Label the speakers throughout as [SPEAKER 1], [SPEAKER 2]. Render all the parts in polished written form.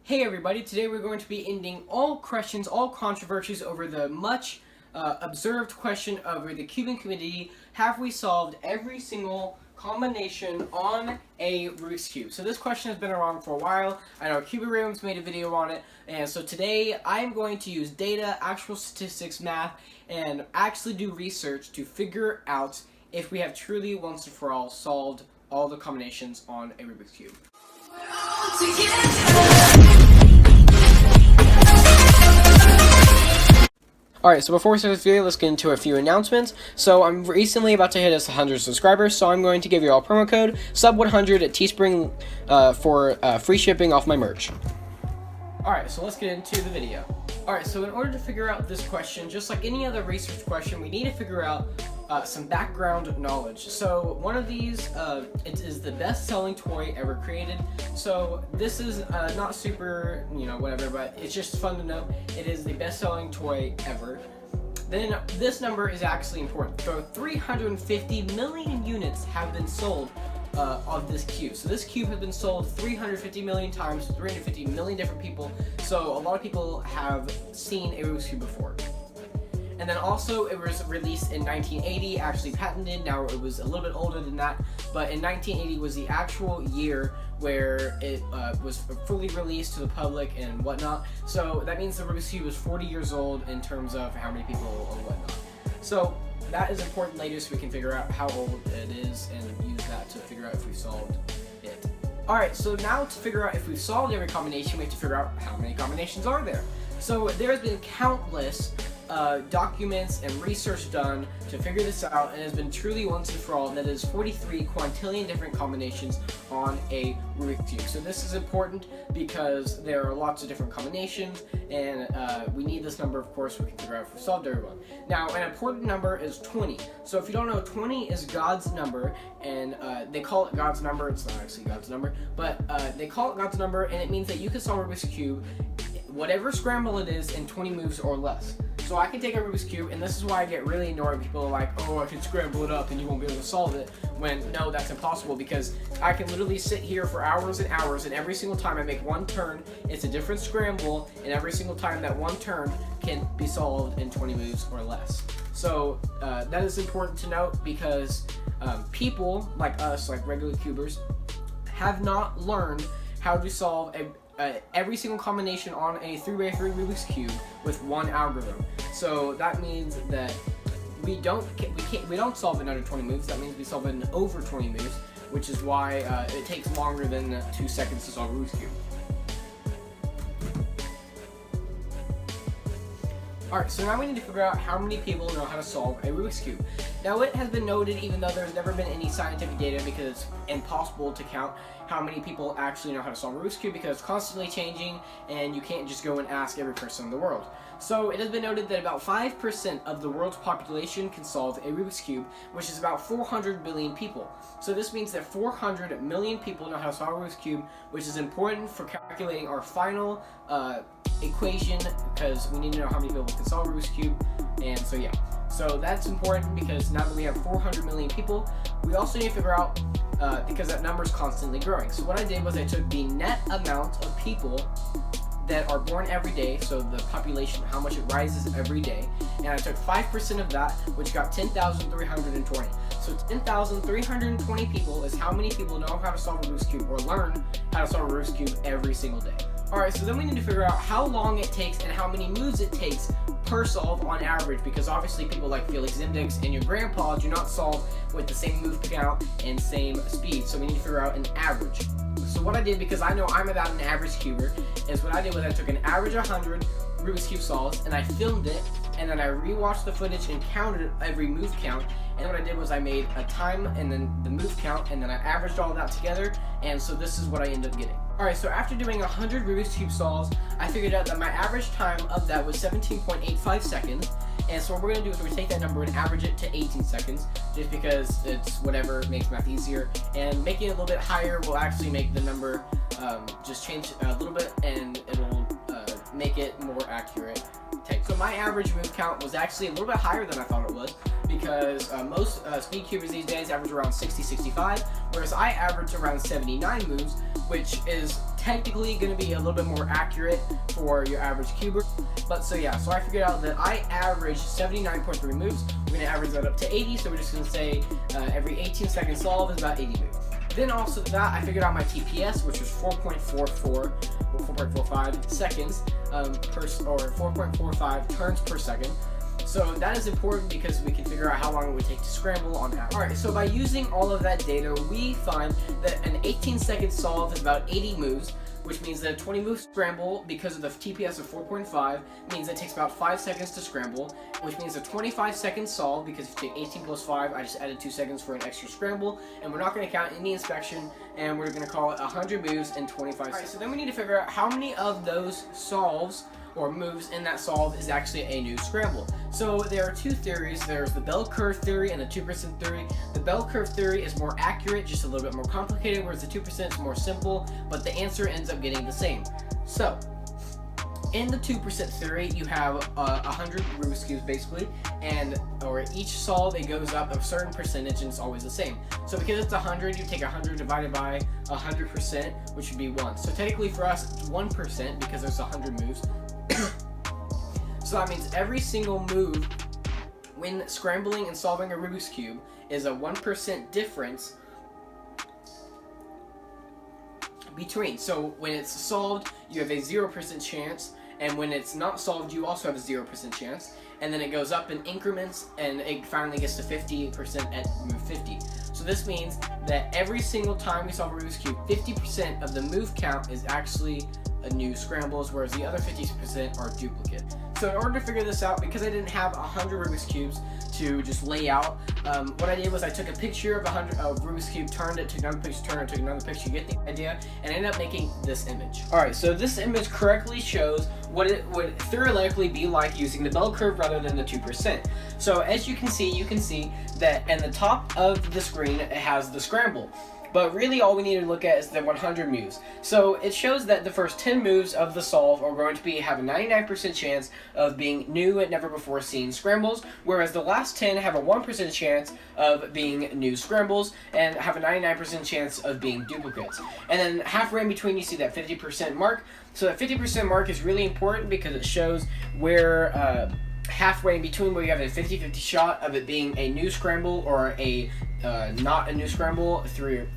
[SPEAKER 1] Hey everybody, today we're going to be ending all questions, all controversies over the much observed question over the cubing community. Have we solved every single combination on a Rubik's Cube? So this question has been around for a while. I know Cuberum's made a video on it, and so today I'm going to use data, actual statistics, math, and actually do research to figure out if we have truly once and for all solved all the combinations on a Rubik's Cube. Alright, so before we start this video, let's get into a few announcements. So I'm recently about to hit us 100 subscribers, so I'm going to give you all promo code SUB100 at Teespring for free shipping off my merch. Alright, so let's get into the video. Alright, so in order to figure out this question, just like any other research question, we need to figure out some background knowledge. So one of these, it is the best-selling toy ever created. So this is not super, whatever, but it's just fun to know. It is the best-selling toy ever. Then this number is actually important. So 350 million units have been sold of this cube. So this cube has been sold 350 million times to 350 million different people. So a lot of people have seen a Rubik's Cube before. And then also it was released in 1980, actually patented. Now it was a little bit older than that, but in 1980 was the actual year where it was fully released to the public and whatnot. So that means the Rubik's Cube was 40 years old in terms of how many people or whatnot. So that is important later, so we can figure out how old it is and use that to figure out if we solved it. Alright, so now to figure out if we've solved every combination, we have to figure out how many combinations are there. So there has been countless documents and research done to figure this out, and it has been truly once and for all, and that is 43 quintillion different combinations on a Rubik's Cube. So this is important because there are lots of different combinations, and we need this number, of course, so we can figure out if we solved everyone. Now, an important number is 20. So if you don't know, 20 is God's number, and they call it God's number. It's not actually God's number, but they call it God's number, and it means that you can solve a Rubik's Cube, whatever scramble it is, in 20 moves or less. So I can take a Rubik's Cube, and this is why I get really annoyed when people are like, oh, I can scramble it up and you won't be able to solve it, when no, that's impossible, because I can literally sit here for hours and hours, and every single time I make one turn, it's a different scramble, and every single time that one turn can be solved in 20 moves or less. So that is important to note, because people like us, like regular cubers, have not learned how to solve every single combination on a 3x3 Rubik's Cube with one algorithm. So that means that we don't solve it under 20 moves. That means we solve it in over 20 moves, which is why it takes longer than 2 seconds to solve a Rubik's Cube. Alright, so now we need to figure out how many people know how to solve a Rubik's Cube. Now it has been noted, even though there's never been any scientific data, because it's impossible to count how many people actually know how to solve a Rubik's Cube, because it's constantly changing and you can't just go and ask every person in the world. So it has been noted that about 5% of the world's population can solve a Rubik's Cube, which is about 400 billion people. So this means that 400 million people know how to solve a Rubik's Cube, which is important for calculating our final equation, because we need to know how many people can solve a Rubik's Cube. And so yeah, so that's important, because now that we have 400 million people, we also need to figure out, because that number is constantly growing. So what I did was I took the net amount of people that are born every day, so the population, how much it rises every day, and I took 5% of that, which got 10,320. So 10,320 people is how many people know how to solve a Rubik's Cube, or learn how to solve a Rubik's Cube every single day. Alright, so then we need to figure out how long it takes and how many moves it takes per solve on average, because obviously people like Felix Zimdix and your grandpa do not solve with the same move count and same speed, so we need to figure out an average. So what I did, because I know I'm about an average cuber, is what I did was I took an average 100 Rubik's Cube solves, and I filmed it, and then I rewatched the footage and counted every move count, and what I did was I made a time and then the move count, and then I averaged all that together, and so this is what I ended up getting. Alright, so after doing 100 Rubik's Cube solves, I figured out that my average time of that was 17.85 seconds, and so what we're going to do is we're going to take that number and average it to 18 seconds, just because it's whatever makes math easier, and making it a little bit higher will actually make the number just change a little bit, and it'll make it more accurate. So my average move count was actually a little bit higher than I thought it was, because most speed cubers these days average around 60-65, whereas I average around 79 moves, which is technically going to be a little bit more accurate for your average cuber. But so yeah, so I figured out that I average 79.3 moves. We're going to average that up to 80, so we're just going to say every 18 second solve is about 80 moves. Then also that, I figured out my TPS, which was 4.44 or 4.45 seconds or 4.45 turns per second. So that is important because we can figure out how long it would take to scramble on average. Alright, so by using all of that data, we find that an 18-second solve is about 80 moves, which means that a 20-move scramble, because of the TPS of 4.5, means it takes about 5 seconds to scramble, which means a 25-second solve, because if you take 18 plus 5, I just added 2 seconds for an extra scramble, and we're not going to count any inspection, and we're going to call it 100 moves in 25 seconds. Alright, so then we need to figure out how many of those solves or moves in that solve is actually a new scramble. So there are two theories. There's the bell curve theory and the 2% theory. The bell curve theory is more accurate, just a little bit more complicated, whereas the 2% is more simple, but the answer ends up getting the same. So in the 2% theory, you have 100 Rubik's Cubes basically, or each solve it goes up a certain percentage and it's always the same. So because it's 100, you take 100 divided by 100%, which would be 1. So technically for us, it's 1% because there's 100 moves. So that means every single move when scrambling and solving a Rubik's Cube is a 1% difference between. So when it's solved, you have a 0% chance, and when it's not solved, you also have a 0% chance, and then it goes up in increments, and it finally gets to 50% at move 50. So this means that every single time we solve a Rubik's Cube, 50% of the move count is actually a new scrambles, whereas the other 50% are duplicate. So in order to figure this out, because I didn't have 100 Rubik's Cubes to just lay out, what I did was I took a picture of Rubik's Cube, turned it to another picture, took another picture, you get the idea, and I ended up making this image. Alright, so this image correctly shows what it would theoretically be like using the bell curve rather than the 2%. So as you can see that in the top of the screen it has the scramble. But really all we need to look at is the 100 moves. So it shows that the first 10 moves of the solve are going to have a 99% chance of being new and never before seen scrambles, whereas the last 10 have a 1% chance of being new scrambles and have a 99% chance of being duplicates. And then halfway in between you see that 50% mark. So that 50% mark is really important because it shows where halfway in between where you have a 50-50 shot of it being a new scramble or a not a new scramble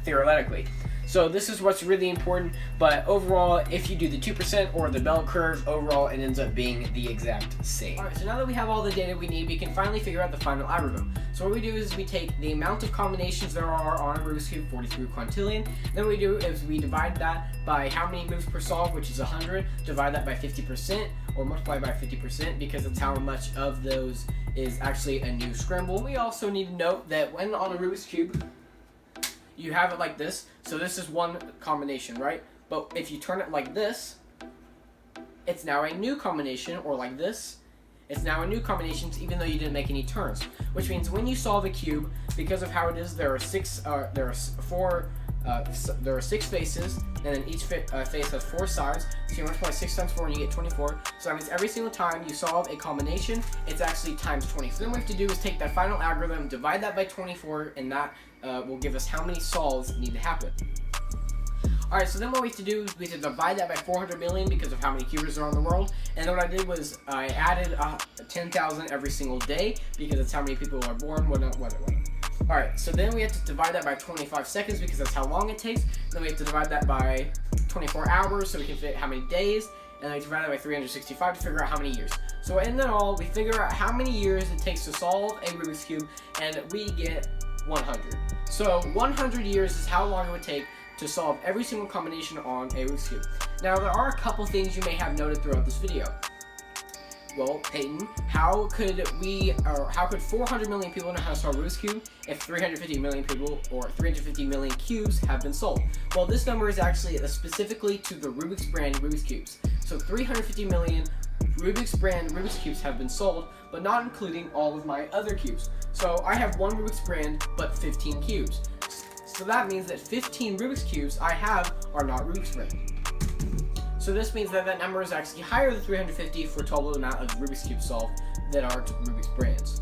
[SPEAKER 1] theoretically. So this is what's really important, but overall, if you do the 2% or the bell curve, overall it ends up being the exact same. Alright, so now that we have all the data we need, we can finally figure out the final algorithm. So what we do is we take the amount of combinations there are on a Rubik's Cube, 43 quintillion. Then what we do is we divide that by how many moves per solve, which is 100, divide that by 50%, or multiply by 50%, because that's how much of those is actually a new scramble. We also need to note that when on a Rubik's Cube, you have it like this, so this is one combination, right? But if you turn it like this, it's now a new combination, or like this, it's now a new combination even though you didn't make any turns. Which means when you solve a cube, because of how it is, there are six faces, and then each face has 4 sides, so you multiply 6 times 4 and you get 24. So that means every single time you solve a combination, it's actually times 20. So then what we have to do is take that final algorithm, divide that by 24, and that will give us how many solves need to happen. Alright, so then what we have to do is we have to divide that by 400 million because of how many cubers are in the world. And then what I did was I added 10,000 every single day because that's how many people are born, whatnot. Alright, so then we have to divide that by 25 seconds because that's how long it takes. Then we have to divide that by 24 hours so we can fit how many days. And then we divide that by 365 to figure out how many years. So in all, we figure out how many years it takes to solve a Rubik's Cube, and we get 100. So 100 years is how long it would take to solve every single combination on a Rubik's Cube. Now there are a couple things you may have noted throughout this video. Well, Peyton, how could 400 million people know how to solve a Rubik's Cube if 350 million people or 350 million cubes have been sold? Well, this number is actually specifically to the Rubik's brand Rubik's Cubes. So 350 million Rubik's brand Rubik's Cubes have been sold, but not including all of my other cubes. So I have one Rubik's brand, but 15 cubes. So that means that 15 Rubik's Cubes I have are not Rubik's brand. So this means that that number is actually higher than 350 for total amount of Rubik's Cubes solved that aren't Rubik's brands.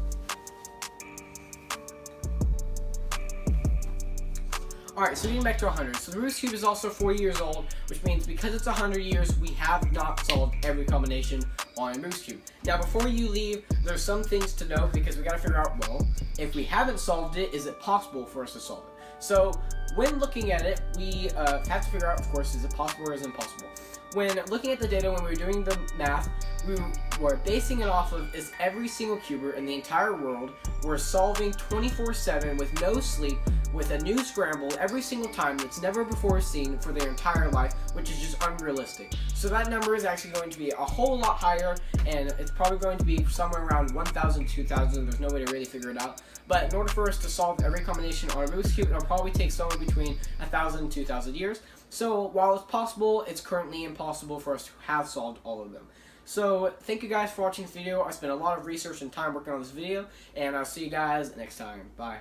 [SPEAKER 1] Alright, so getting back to 100. So the Rubik's Cube is also 40 years old, which means because it's 100 years, we have not solved every combination on a Rubik's Cube. Now, before you leave, there's some things to know because we gotta figure out, well, if we haven't solved it, is it possible for us to solve it? So, when looking at it, we have to figure out, of course, is it possible or is it impossible? When looking at the data, when we were doing the math, we were basing it off of is every single cuber in the entire world we're solving 24/7 with no sleep, with a new scramble every single time that's never before seen for their entire life, which is just unrealistic. So that number is actually going to be a whole lot higher, and it's probably going to be somewhere around 1,000, 2,000. There's no way to really figure it out. But in order for us to solve every combination on a Rubik's Cube, it'll probably take somewhere between 1,000 and 2,000 years. So while it's possible, it's currently impossible for us to have solved all of them. So thank you guys for watching this video. I spent a lot of research and time working on this video, and I'll see you guys next time. Bye.